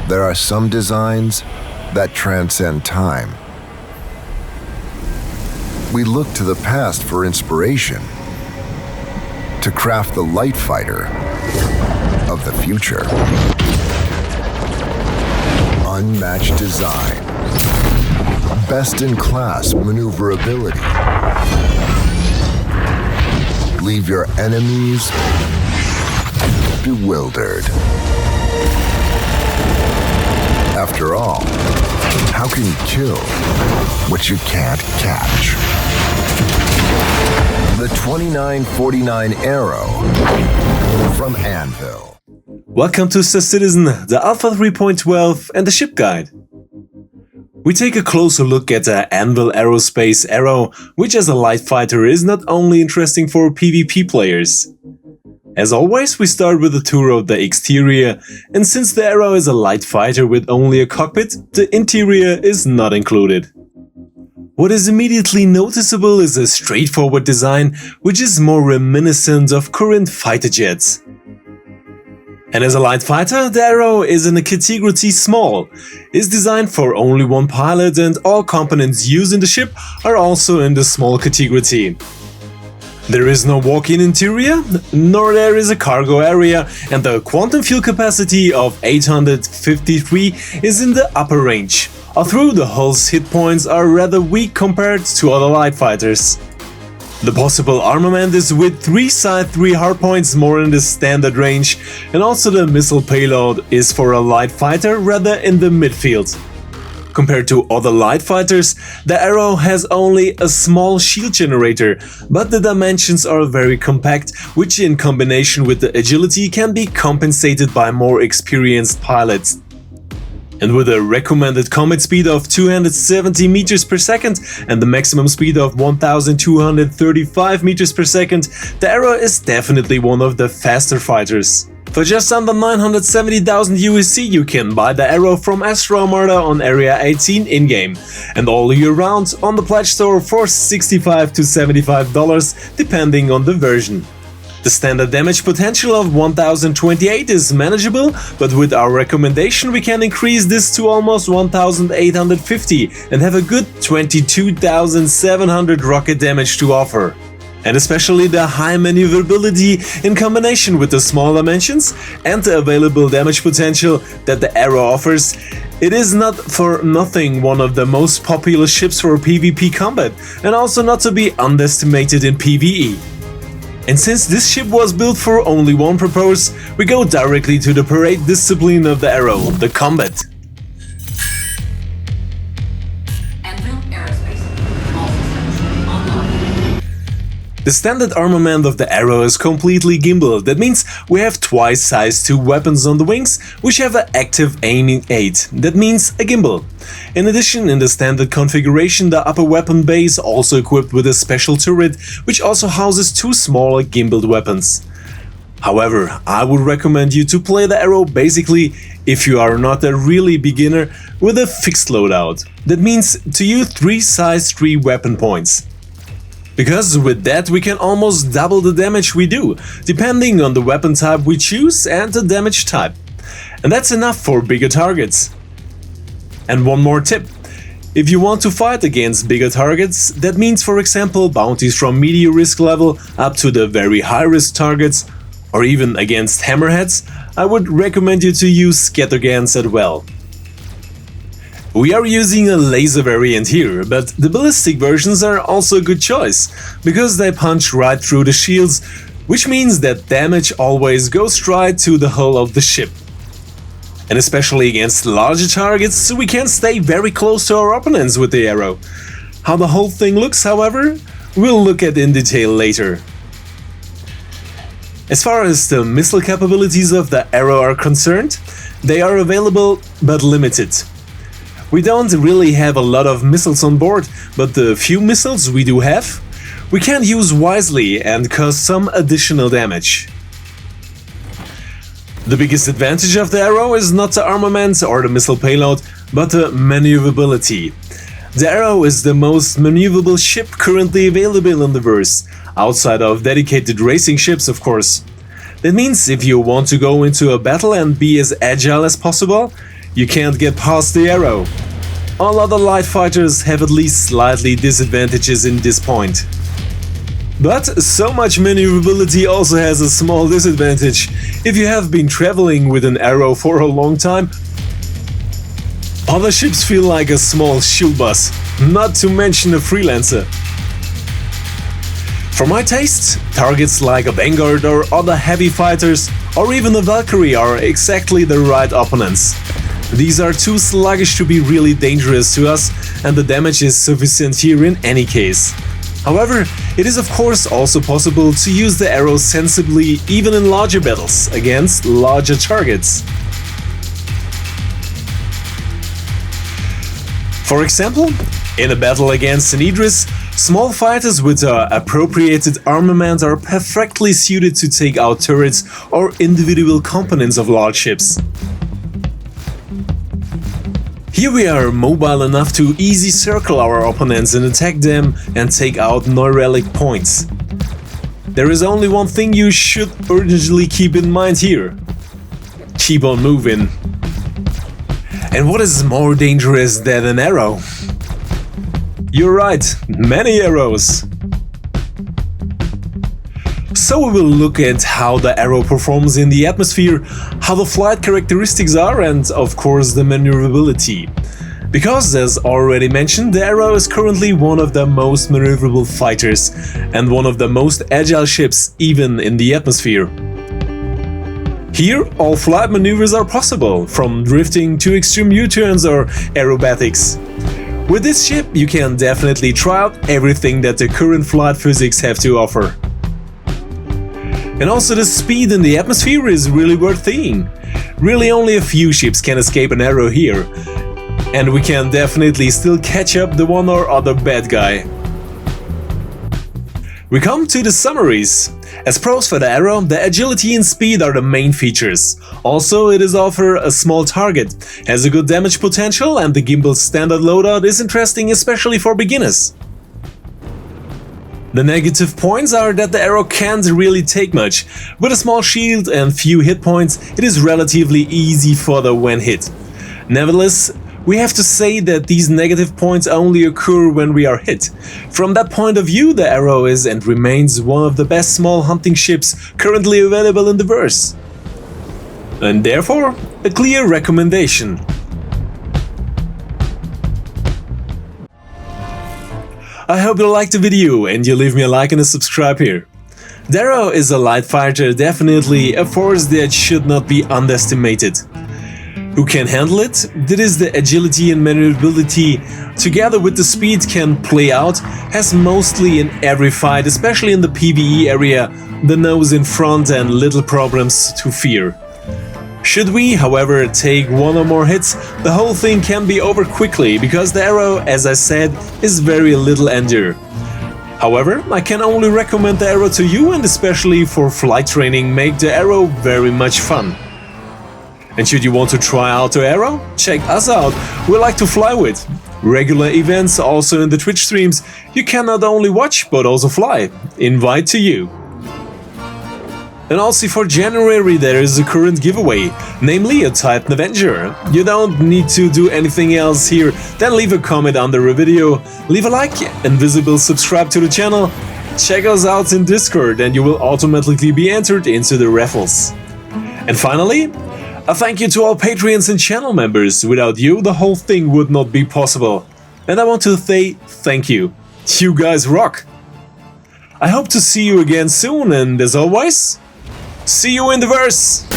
There are some designs that transcend time. We look to the past for inspiration to craft the light fighter of the future. Unmatched design, best-in-class maneuverability. Leave your enemies bewildered. After all, how can you kill what you can't catch? The 2949 Arrow from Anvil. Welcome to Star Citizen, the Alpha 3.12 and the ship guide. We take a closer look at the Anvil Aerospace Arrow, which as a light fighter is not only interesting for PvP players. As always, we start with a tour of the exterior, and since the Arrow is a light fighter with only a cockpit, the interior is not included. What is immediately noticeable is a straightforward design, which is more reminiscent of current fighter jets. And as a light fighter, the Arrow is in a category small, is designed for only one pilot, and all components used in the ship are also in the small category. There is no walk-in interior, nor there is a cargo area, and the quantum fuel capacity of 853 is in the upper range, although the hull's hit points are rather weak compared to other light fighters. The possible armament is with 3 Side 3 hardpoints more in the standard range, and also the missile payload is for a light fighter rather in the midfield. Compared to other light fighters, the Arrow has only a small shield generator, but the dimensions are very compact, which in combination with the agility can be compensated by more experienced pilots. And with a recommended comet speed of 270 meters per second and the maximum speed of 1235 meters per second, the Arrow is definitely one of the faster fighters. For just under 970,000 USD you can buy the Arrow from Astro Armada on Area 18 in-game, and all year round on the Pledge Store for $65 to $75 depending on the version. The standard damage potential of 1028 is manageable, but with our recommendation we can increase this to almost 1850 and have a good 22,700 rocket damage to offer. And especially the high maneuverability in combination with the small dimensions and the available damage potential that the Arrow offers, it is not for nothing one of the most popular ships for PvP combat, and also not to be underestimated in PvE. And since this ship was built for only one purpose, we go directly to the parade discipline of the Arrow, the combat. Anvil Aerospace. All systems online. The standard armament of the Arrow is completely gimbal. That means we have twice size 2 weapons on the wings, which have an active aiming aid. That means a gimbal. In addition, in the standard configuration, the upper weapon bay is also equipped with a special turret, which also houses 2 smaller gimbaled weapons. However, I would recommend you to play the Arrow basically, if you are not a really beginner, with a fixed loadout. That means to use 3 size 3 weapon points. Because with that we can almost double the damage we do, depending on the weapon type we choose and the damage type. And that's enough for bigger targets. And one more tip. If you want to fight against bigger targets, that means for example bounties from medium risk level up to the very high risk targets, or even against hammerheads, I would recommend you to use scatterguns as well. We are using a laser variant here, but the ballistic versions are also a good choice, because they punch right through the shields, which means that damage always goes right to the hull of the ship. And especially against larger targets, we can stay very close to our opponents with the Arrow. How the whole thing looks, however, we'll look at in detail later. As far as the missile capabilities of the Arrow are concerned, they are available but limited. We don't really have a lot of missiles on board, but the few missiles we do have, we can use wisely and cause some additional damage. The biggest advantage of the Arrow is not the armament or the missile payload, but the maneuverability. The Arrow is the most maneuverable ship currently available in the verse, outside of dedicated racing ships of course. That means if you want to go into a battle and be as agile as possible, you can't get past the Arrow. All other light fighters have at least slightly disadvantages in this point. But so much maneuverability also has a small disadvantage. If you have been traveling with an Arrow for a long time, other ships feel like a small shield bus, not to mention a freelancer. For my taste, targets like a Vanguard or other heavy fighters, or even a Valkyrie are exactly the right opponents. These are too sluggish to be really dangerous to us, and the damage is sufficient here in any case. However, it is of course also possible to use the Arrow sensibly even in larger battles against larger targets. For example, in a battle against an Idris, small fighters with appropriated armament are perfectly suited to take out turrets or individual components of large ships. Here we are mobile enough to easily circle our opponents and attack them and take out neuralic points. There is only one thing you should urgently keep in mind here. Keep on moving. And what is more dangerous than an arrow? You're right, many arrows. So we will look at how the Arrow performs in the atmosphere, how the flight characteristics are, and of course the maneuverability. Because, as already mentioned, the Arrow is currently one of the most maneuverable fighters and one of the most agile ships even in the atmosphere. Here, all flight maneuvers are possible, from drifting to extreme U-turns or aerobatics. With this ship, you can definitely try out everything that the current flight physics have to offer. And also the speed in the atmosphere is really worth seeing. Really only a few ships can escape an Arrow here. And we can definitely still catch up the one or other bad guy. We come to the summaries. As pros for the Arrow, the agility and speed are the main features. Also, it is offer a small target, has a good damage potential, and the gimbal's standard loadout is interesting especially for beginners. The negative points are that the Arrow can't really take much. With a small shield and few hit points, it is relatively easy fodder when hit. Nevertheless, we have to say that these negative points only occur when we are hit. From that point of view, the Arrow is and remains one of the best small hunting ships currently available in the verse. And therefore, a clear recommendation. I hope you liked the video and you leave me a like and a subscribe here. The Arrow is a light fighter, definitely a force that should not be underestimated. Who can handle it? That is, the agility and maneuverability, together with the speed can play out, has mostly in every fight, especially in the PvE area, the nose in front and little problems to fear. Should we, however, take one or more hits, the whole thing can be over quickly, because the Arrow, as I said, is very little ender. However, I can only recommend the Arrow to you, and especially for flight training, make the Arrow very much fun. And should you want to try out the Arrow? Check us out, we like to fly with. Regular events also in the Twitch streams, you can not only watch but also fly. Invite to you. And also for January there is a current giveaway, namely a Titan Avenger. You don't need to do anything else here, then leave a comment under the video, leave a like and visible subscribe to the channel, check us out in Discord and you will automatically be entered into the raffles. And finally, a thank you to all Patreons and channel members, without you the whole thing would not be possible. And I want to say thank you, you guys rock! I hope to see you again soon and as always, see you in the verse!